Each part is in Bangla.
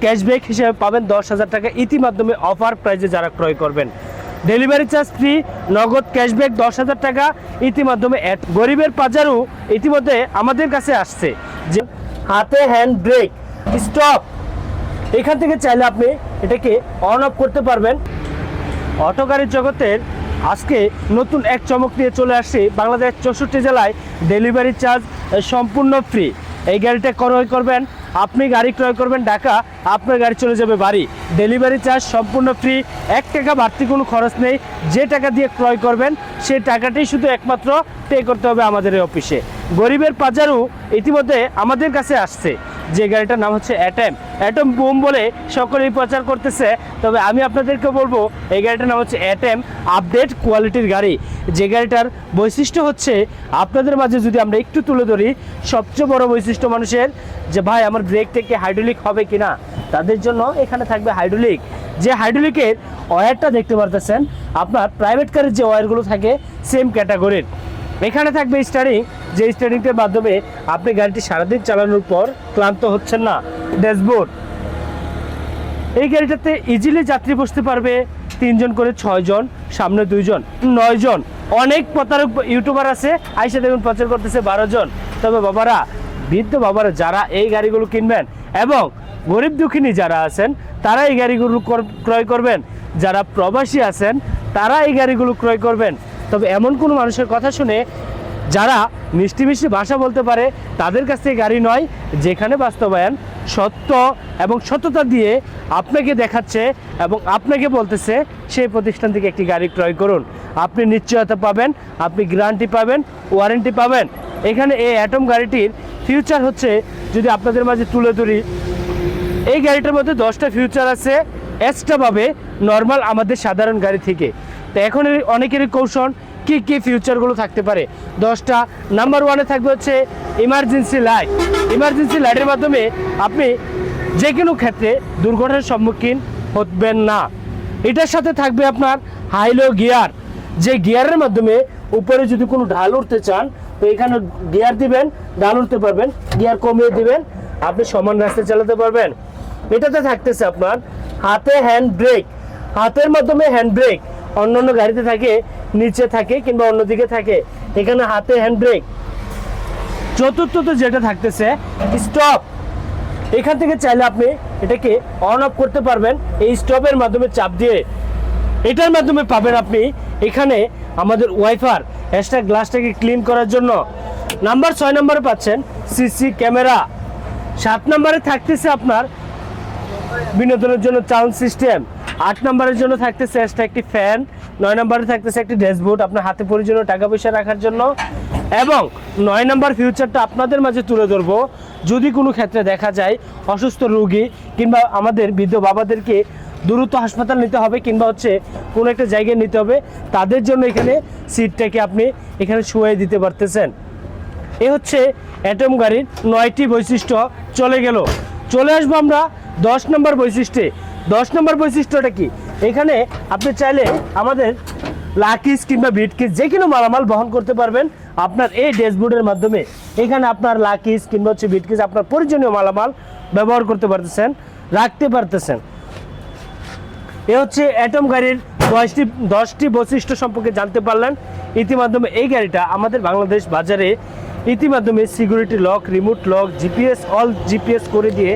ক্যাশব্যাক হিসেবে পাবেন 10,000 টাকা ইতিমাধ্যমে অফার প্রাইজে যারা ক্রয় করবেন। ডেলিভারি চার্জ ফ্রি, নগদ ক্যাশব্যাক 10,000 টাকা ইতিমাধ্যমে গরিবের পাজারু ইতিমধ্যে আমাদের কাছে আসছে। যে হাতে হ্যান্ড ব্রেক স্টপ, এখান থেকে চাইলে আপনি এটাকে অন অফ করতে পারবেন। অটো গাড়ির জগতের আজকে নতুন এক চমক নিয়ে চলে আসছে। বাংলাদেশের 64 জেলায় ডেলিভারি চার্জ সম্পূর্ণ ফ্রি। এই গাড়িটা ক্রয় করবেন, আপনি গাড়ি ক্রয় করবেন ঢাকা, আপনার গাড়ি চলে যাবে বাড়ি। ডেলিভারি চার্জ সম্পূর্ণ ফ্রি, 1 টাকা বাড়তি কোনো খরচ নেই। যে টাকা দিয়ে ক্রয় করবেন সেই টাকাটাই শুধু একমাত্র পে করতে হবে আমাদের এই অফিসে। গরিবের পাজারু ইতিমধ্যে আমাদের কাছে আসছে। যে গাড়িটার নাম হচ্ছে অ্যাটম বুম বলে সকলেই প্রচার করতেছে, তবে আমি আপনাদেরকে বলবো এই গাড়িটার নাম হচ্ছে অ্যাটম আপডেট কোয়ালিটির গাড়ি। যে গাড়িটার বৈশিষ্ট্য হচ্ছে আপনাদের মাঝে যদি আমরা একটু তুলে ধরি, সবচেয়ে বড় বৈশিষ্ট্য মানুষের যে ভাই আমার ব্রেক থেকে হাইড্রোলিক হবে কিনা, তাদের জন্য এখানে থাকবে হাইড্রোলিক। যে হাইড্রোলিকের ওয়্যারটা দেখতে পারতেছেন আপনার প্রাইভেট কারের যে ওয়্যারগুলো থাকে সেম ক্যাটাগরির। এখানে থাকবে স্টারিং, যে স্টারিংটার মাধ্যমে আপনি গাড়িটি সারাদিন চালানোর পর ক্লান্ত হচ্ছেন না। ড্যাশবোর্ড, এই গাড়িটাতে ইজিলি যাত্রী বসতে পারবে 3 জন করে, 6 জন, সামনে 2 জন, 9 জন। অনেক প্রতারক ইউটিউবার আছে আইসা দেখুন প্রচার করতেছে 12 জন। তবে বাবারা, বৃদ্ধ বাবারা যারা এই গাড়িগুলো কিনবেন এবং গরিব দুঃখিনী যারা আছেন তারা এই গাড়িগুলো ক্রয় করবেন। যারা প্রবাসী আছেন তারা এই গাড়িগুলো ক্রয় করবেন। তবে এমন কোনো মানুষের কথা শুনে যারা মিষ্টি মিষ্টি ভাষা বলতে পারে তাদের কাছ থেকে গাড়ি নয়, যেখানে বাস্তবায়ন সত্য এবং সততা দিয়ে আপনাকে দেখাচ্ছে এবং আপনাকে বলতেছে সেই প্রতিষ্ঠান থেকে একটি গাড়ি ক্রয় করুন। আপনি নিশ্চয়তা পাবেন, আপনি গ্যারান্টি পাবেন, ওয়ারেন্টি পাবেন। এখানে এই অ্যাটম গাড়িটির ফিউচার হচ্ছে, যদি আপনাদের মাঝে তুলে ধরি, এই গাড়িটার মধ্যে 10টা ফিউচার আছে এক্সট্রা পাবে নর্মাল আমাদের সাধারণ গাড়ি থেকে। তো এখন অনেকেরই কৌশল কী কী ফিউচারগুলো থাকতে পারে। 10টা। নাম্বার 1-এ থাকবে হচ্ছে ইমার্জেন্সি লাইট। ইমার্জেন্সি লাইটের মাধ্যমে আপনি যে কোনো ক্ষেত্রে দুর্ঘটনার সম্মুখীন হবেন না। এটার সাথে থাকবে আপনার হাইলো গিয়ার, যে গিয়ারের মাধ্যমে উপরে যদি কোনো ঢাল উঠতে চান তো এখানে গিয়ার দিবেন, ঢাল উঠতে পারবেন, গিয়ার কমিয়ে দিবেন, আপনি সমান রাস্তায় চালাতে পারবেন। এটাতে থাকতেছে আপনার হাতে হ্যান্ড ব্রেক, হাতের মাধ্যমে হ্যান্ড ব্রেক। অন্যান্য গাড়িতে থাকে নিচে থাকে কিংবা অন্যদিকে থাকে, এখানে হাতে হ্যান্ড ব্রেক। চতুর্থত যেটা থাকতেছে স্টপ, এখান থেকে চাইলে আপনি এটাকে অন অফ করতে পারবেন এই স্টপের মাধ্যমে চাপ দিয়ে। এটার মাধ্যমে পাবেন আপনি এখানে আমাদের ওয়াইফার এক্সট্রা গ্লাসটাকে ক্লিন করার জন্য। নাম্বার 6 নম্বরে পাচ্ছেন সিসি ক্যামেরা। 7 নম্বরে থাকতেছে আপনার বিনোদনের জন্য সাউন্ড সিস্টেম। 8 নম্বরের জন্য থাকতেছে এক্সট্রা একটি ফ্যান। 9 নম্বরে থাকতেছে একটি ড্যাশবোর্ড আপনার হাতে প্রয়োজনীয় টাকা পয়সা রাখার জন্য। এবং 9 নম্বর ফিউচারটা আপনাদের মাঝে তুলে ধরবো, যদি কোনো ক্ষেত্রে দেখা যায় অসুস্থ রোগী কিংবা আমাদের বৃদ্ধ বাবাদেরকে দ্রুত হাসপাতাল নিতে হবে কিংবা হচ্ছে কোনো একটা জায়গায় নিতে হবে, তাদের জন্য এখানে সিটটাকে আপনি এখানে শুয়ে দিতে পারতেছেন। এ হচ্ছে অ্যাটম গাড়ির 9টি বৈশিষ্ট্য। চলে আসবো আমরা 10 নম্বর বৈশিষ্ট্যে। 10 নম্বর বৈশিষ্ট্যটা কি, এখানে আপনি চাইলে আমাদের লাকিস কিংবা বিটকিস যে কোনো মালামাল বহন করতে পারবেন আপনার এই ড্যাশবোর্ডের মাধ্যমে। এখানে আপনার লাকিস কিংবা হচ্ছে বিটকিস আপনার প্রয়োজনীয় মালামাল ব্যবহার করতে পারতেছেন, রাখতে পারতেছেন। এ হচ্ছে অ্যাটম গাড়ির 10টি বৈশিষ্ট্য সম্পর্কে জানতে পারলেন। ইতিমাধ্যমে এই গাড়িটা আমাদের বাংলাদেশ বাজারে ইতিমাধ্যমে security lock, remote lock, GPS, all GPS করে দিয়ে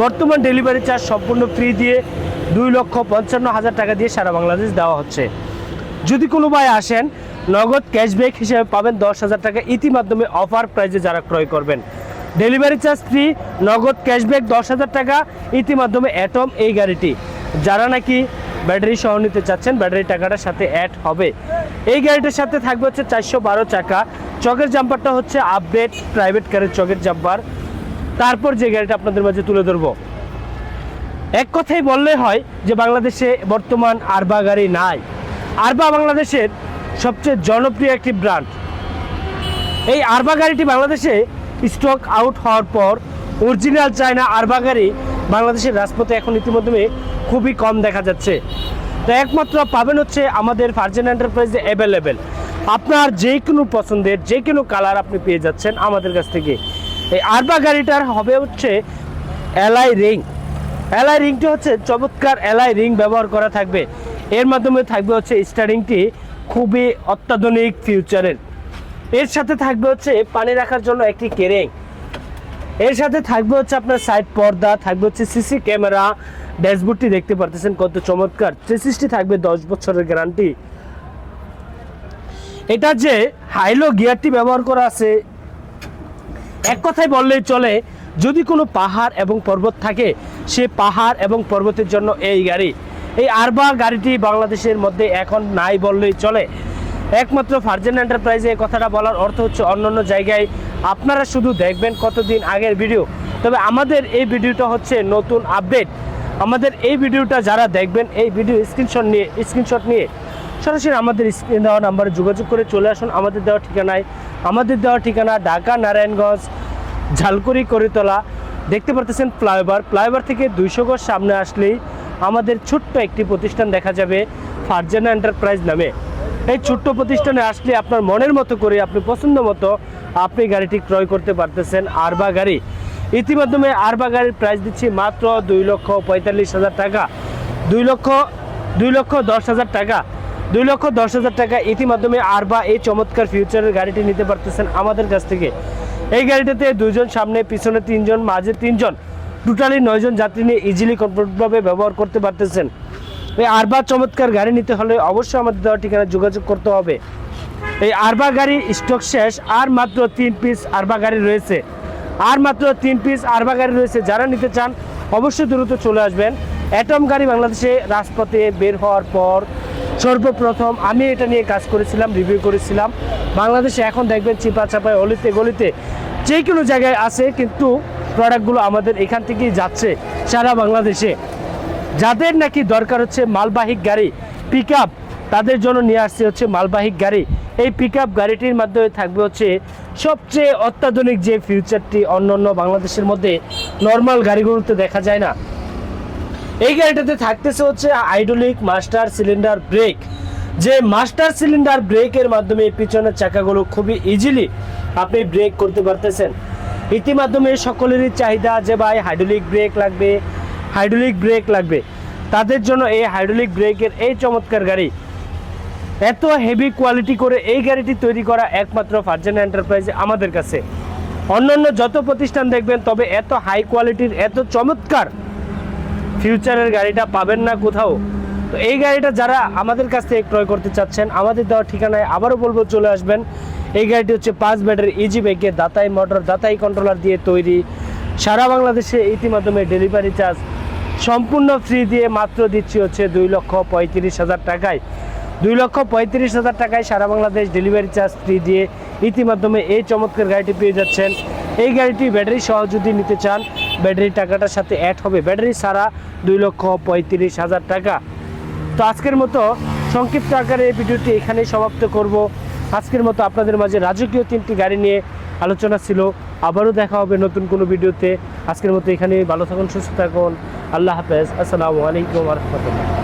বর্তমান ডেলিভারি চার্জ সম্পূর্ণ ফ্রি দিয়ে 2,55,000 টাকা দিয়ে সারা বাংলাদেশ দেওয়া হচ্ছে। যদি কোনো ভাই আসেন, নগদ ক্যাশব্যাক হিসেবে পাবেন 10,000 টাকা ইতিমাধ্যমে অফার প্রাইজে যারা ক্রয় করবেন। ডেলিভারি চার্জ ফ্রি, নগদ ক্যাশব্যাক 10,000 টাকা ইতিমাধ্যমে অ্যাটম এই গাড়িটি। যারা নাকি ব্যাটারি সহ নিতে চাচ্ছেন, ব্যাটারি টাকাটার সাথে অ্যাড হবে। এই গাড়িটার সাথে থাকবে হচ্ছে 412 চাকা, চকের জাম্পারটা হচ্ছে আপডেট প্রাইভেট কারের চকের জাম্পার। তারপর যে গাড়িটা আপনাদের মাঝে তুলে ধরবো, এক কথাই বললে হয় যে বাংলাদেশে বর্তমান আরবা গাড়ি নাই। আরবা বাংলাদেশের সবচেয়ে জনপ্রিয় একটি ব্র্যান্ড। এই আরবা গাড়িটি বাংলাদেশে স্টক আউট হওয়ার পর অরিজিনাল চায়না আরবা গাড়ি বাংলাদেশের রাজপথে এখন ইতিমধ্যে খুবই কম দেখা যাচ্ছে। তো একমাত্র পাবেন হচ্ছে আমাদের ফারজানা এন্টারপ্রাইজে অ্যাভেলেবেল। আপনার যে কোনো পছন্দের যে কোনো কালার আপনি পেয়ে যাচ্ছেন আমাদের কাছ থেকে। এই আরবা গাড়িটার হবে হচ্ছে অ্যালাই রিং। অ্যালয় রিংটি হচ্ছে চমৎকার অ্যালয় রিং ব্যবহার করা থাকবে। এর মাধ্যমে থাকবে হচ্ছে স্টারিংটি খুবই অত্যাধুনিক ফিউচারের। এর সাথে থাকবে হচ্ছে পানি রাখার জন্য একটি কেরেং। এর সাথে থাকবে হচ্ছে আপনার সাইড পর্দা, থাকবে হচ্ছে সিসি ক্যামেরা। ড্যাশবোর্ডটি দেখতে পারতেছেন কত চমৎকার। চেসিসটি থাকবে 10 বছরের গ্যারান্টি। এটা যে হাইলো গিয়ারটি ব্যবহার করা আছে, এক কথায় বললেই চলে, যদি কোনো পাহাড় এবং পর্বত থাকে, সে পাহাড় এবং পর্বতের জন্য এই গাড়ি, এই আরবা গাড়িটি বাংলাদেশের মধ্যে এখন নাই বললেই চলে। একমাত্র ফারজানা এন্টারপ্রাইজে এই কথাটা বলার অর্থ হচ্ছে অন্যান্য জায়গায় আপনারা শুধু দেখবেন কতদিন আগের ভিডিও, তবে আমাদের এই ভিডিওটা হচ্ছে নতুন আপডেট। আমাদের এই ভিডিওটা যারা দেখবেন, এই ভিডিও স্ক্রিনশট নিয়ে সরাসরি আমাদের স্ক্রিন দেওয়া নাম্বারে যোগাযোগ করে চলে আসুন আমাদের দেওয়া ঠিকানায়। আমাদের দেওয়া ঠিকানা ঢাকা নারায়ণগঞ্জ ঝালকুড়ি করিতলা। দেখতে পারতেছেন ফ্লাইওভার থেকে 200 গজ সামনে আসলেই আমাদের ছোট্ট একটি প্রতিষ্ঠান দেখা যাবে, ফারজানা এন্টারপ্রাইজ নামে। এই ছোট্ট প্রতিষ্ঠানে আসলে আপনার মনের মতো করে, আপনি পছন্দ মতো আপনি গাড়িটি ক্রয় করতে পারতেছেন। আরবা গাড়ি ইতিমধ্যে আরবা গাড়ির প্রাইস দিচ্ছি মাত্র 2,45,000 টাকা, 2,10,000 টাকা, 2,10,000 টাকা। ইতিমধ্যে আরবা এই চমৎকার ফিউচারের গাড়িটি নিতে পারতেছেন আমাদের কাছ থেকে। এই গাড়িটাতে 2 জন সামনে, পিছনে 3 জন, মাঝে 3 জন, টোটালি 9 জন যাত্রী নিয়ে ইজিলি কমফোর্টেবলভাবে ব্যবহার করতে পারতেছেন। এই আরবা চমৎকার গাড়ি নিতে হলে অবশ্যই আমাদের দেওয়া ঠিকানায় যোগাযোগ করতে হবে। এই আরবা গাড়ি স্টক শেষ, আর মাত্র 3 পিস আরবা গাড়ি রয়েছে, আর মাত্র 3 পিস আরবা গাড়ি রয়েছে। যারা নিতে চান অবশ্যই দ্রুত চলে আসবেন। অ্যাটম গাড়ি বাংলাদেশে রাজপথে বের হওয়ার পর সর্বপ্রথম আমি এটা নিয়ে কাজ করেছিলাম, রিভিউ করেছিলাম। বাংলাদেশে এখন দেখবেন চিপা চাপায় অলিতে গলিতে যে কোনো জায়গায় আছে, কিন্তু প্রোডাক্টগুলো আমাদের এখান থেকেই যাচ্ছে সারা বাংলাদেশে। যাদের নাকি দরকার হচ্ছে মালবাহী গাড়ি, পিক আপ, তাদের জন্য নিয়ে আসছে হচ্ছে মালবাহী গাড়ি। এই পিক আপ গাড়িটির মাধ্যমে থাকবে হচ্ছে সবচেয়ে অত্যাধুনিক যে ফিউচারটি অন্যান্য বাংলাদেশের মধ্যে নর্মাল গাড়িগুলোতে দেখা যায় না। এই গাড়িটাতে থাকতেছে হচ্ছে হাইড্রোলিক মাস্টার সিলিন্ডার ব্রেক। যে মাস্টার সিলিন্ডার ব্রেকের মাধ্যমে পিছনের চাকাগুলো খুবই ইজিলি আপনি ব্রেক করতে পারতেছেন। ইতিমাধ্যমে সকলেরই চাহিদা যে ভাই হাইড্রোলিক ব্রেক লাগবে, হাইড্রোলিক ব্রেক লাগবে, তাদের জন্য এই হাইড্রোলিক ব্রেকের এই চমৎকার গাড়ি। এত হেভি কোয়ালিটি করে এই গাড়িটি তৈরি করা একমাত্র ফারজানা এন্টারপ্রাইজে আমাদের কাছে। অন্যান্য যত প্রতিষ্ঠান দেখবেন, তবে এত হাই কোয়ালিটির, এত চমৎকার ফিউচারের গাড়িটা পাবেন না কোথাও। তো এই গাড়িটা যারা আমাদের কাছ থেকে ক্রয় করতে চাচ্ছেন, আমাদের দেওয়া ঠিকানায় আবারও বলবো চলে আসবেন। এই গাড়িটি হচ্ছে 5 ব্যাটারি ইজি বাইকে দাতাই মোটর, দাতাই কন্ট্রোলার দিয়ে তৈরি। সারা বাংলাদেশে ইতিমধ্যে ডেলিভারি চার্জ সম্পূর্ণ ফ্রি দিয়ে মাত্র দিচ্ছি হচ্ছে 2,35,000 টাকায়। 2,35,000 টাকায় সারা বাংলাদেশ ডেলিভারি চার্জ ফ্রি দিয়ে ইতিমধ্যে এই চমৎকার গাড়িটি পেয়ে যাচ্ছেন। এই গাড়িটি ব্যাটারি সহ যদি নিতে চান, ব্যাটারির টাকাটার সাথে অ্যাড হবে, ব্যাটারি ছাড়া 2,35,000 টাকা। তো আজকের মতো সংক্ষিপ্ত আকারে এই ভিডিওটি এখানেই সমাপ্ত করব। আজকের মতো আপনাদের মাঝে রাজকীয় 3টি গাড়ি নিয়ে আলোচনা ছিল। আবারও দেখা হবে নতুন কোনো ভিডিওতে। আজকের মতো এখানে ভালো থাকুন, সুস্থ থাকুন। আল্লাহ হাফেজ। আসসালামু আলাইকুম ওয়া রাহমাতুল্লাহ।